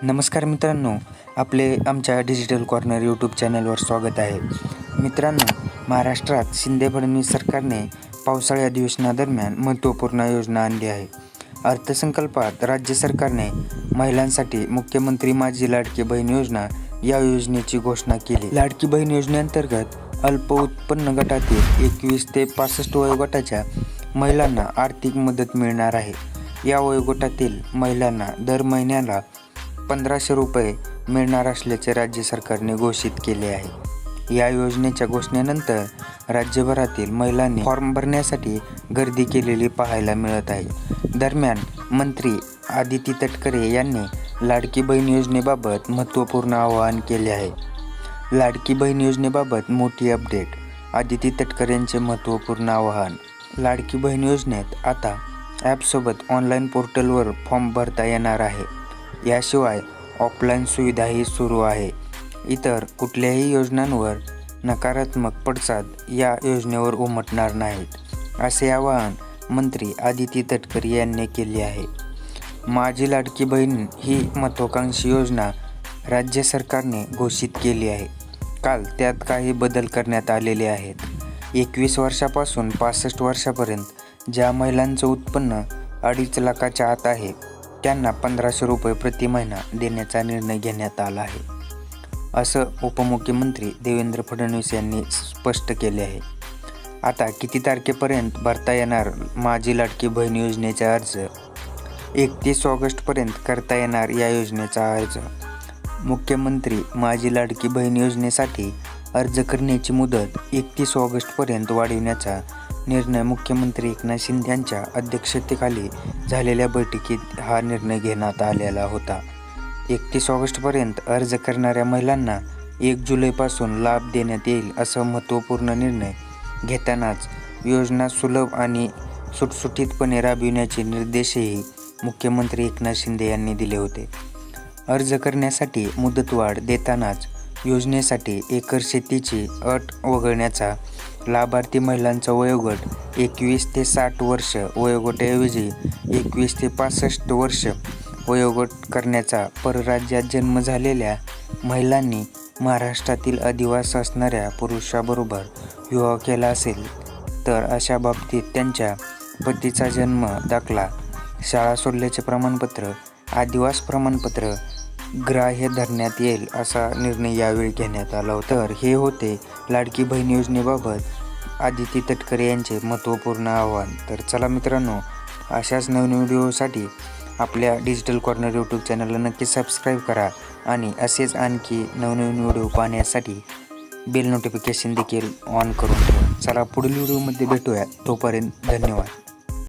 नमस्कार मित्रांनो, आमच्या डिजिटल कॉर्नर यूट्यूब चॅनलवर स्वागत आहे. मित्रांनो, महाराष्ट्रात शिंदे फडणवीस सरकारने पावसाळी अधिवेशनादरम्यान महत्त्वपूर्ण योजना आणली आहे. अर्थसंकल्पात राज्य सरकारने महिलांसाठी मुख्यमंत्री माझी लाडकी बहीण योजना या योजनेची घोषणा केली. लाडकी बहीण योजनेअंतर्गत अल्प उत्पन्न गटातील 21 ते 65 वयोगटाच्या महिलांना आर्थिक मदत मिळणार आहे. या वयोगटातील महिलांना दर महिन्याला 1500 रुपये मिळणार असल्याचे राज्य सरकारने घोषित केले आहे. या योजनेच्या घोषणेनंतर राज्यभरातील महिलांनी फॉर्म भरण्यासाठी गर्दी केलेली पाहायला मिळत आहे. दरम्यान मंत्री आदिती तटकरे यांनी लाडकी बहीण योजनेबाबत महत्त्वपूर्ण आवाहन केले आहे. लाडकी बहीण योजनेबाबत मोठी अपडेट. आदिती तटकरे यांचे महत्त्वपूर्ण आवाहन. लाडकी बहीण योजनेत आता ॲपसोबत ऑनलाईन पोर्टलवर फॉर्म भरता येणार आहे. याशिवाय ऑफलाईन सुविधाही सुरू आहे. इतर कुठल्याही योजनांवर नकारात्मक पडसाद या योजनेवर उमटणार नाहीत, असे आवाहन मंत्री आदिती तटकरे यांनी केले आहे. माझी लाडकी बहीण ही महत्त्वाकांक्षी योजना राज्य सरकारने घोषित केली आहे. काल त्यात काही बदल करण्यात आलेले आहेत. 21 वर्षापासून 65 वर्षापर्यंत ज्या महिलांचं उत्पन्न 2.5 लाखाच्या आत आहे त्यांना 1500 रुपये प्रति महिना देण्याचा निर्णय घेण्यात आला आहे, असं उपमुख्यमंत्री देवेंद्र फडणवीस यांनी स्पष्ट केले आहे. आता किती तारखेपर्यंत भरता येणार माझी लाडकी बहीण योजनेचा अर्ज? 31 ऑगस्टपर्यंत करता येणार या योजनेचा अर्ज. मुख्यमंत्री माझी लाडकी बहीण योजनेसाठी अर्ज करण्याची मुदत 31 ऑगस्टपर्यंत वाढविण्याचा निर्णय मुख्यमंत्री एकनाथ शिंदे यांच्या अध्यक्षतेखाली झालेल्या बैठकीत हा निर्णय घेण्यात आलेला होता. 31 ऑगस्टपर्यंत अर्ज करणाऱ्या महिलांना 1 जुलैपासून लाभ देण्यात येईल. असं महत्त्वपूर्ण निर्णय घेतानाच योजना सुलभ आणि सुटसुटीतपणे राबविण्याचे निर्देशही मुख्यमंत्री एकनाथ शिंदे यांनी दिले होते. अर्ज करण्यासाठी मुदतवाढ देतानाच योजनेसाठी एकर शेतीची अट वगळण्याचा, लाभार्थी महिलांचा वयोगट 21 ते 60 वर्ष वयोगटाऐवजी 21 ते 65 वर्ष वयोगट करण्याचा, परराज्यात जन्म झालेल्या महिलांनी महाराष्ट्रातील अधिवास असणाऱ्या पुरुषाबरोबर विवाह केला असेल तर अशा बाबतीत त्यांच्या पतीचा जन्म दाखला, शाळा सोडल्याचे प्रमाणपत्र, अधिवास प्रमाणपत्र ग्राह्य धरण्यात येईल, असा निर्णय यावेळी घेण्यात आला होता. तर हे होते लाडकी बहीण योजनेबाबत आदिती तटकरे यांचे महत्त्वपूर्ण आवाहन. तर चला मित्रांनो, अशाच नवीन व्हिडिओसाठी आपल्या डिजिटल कॉर्नर यूट्यूब चॅनलला नक्की सबस्क्राईब करा आणि असेच आणखी नवनवीन व्हिडिओ पाहण्यासाठी बेल नोटिफिकेशन देखील ऑन करून ठेवा. चला पुढील व्हिडिओमध्ये भेटूया. तोपर्यंत धन्यवाद.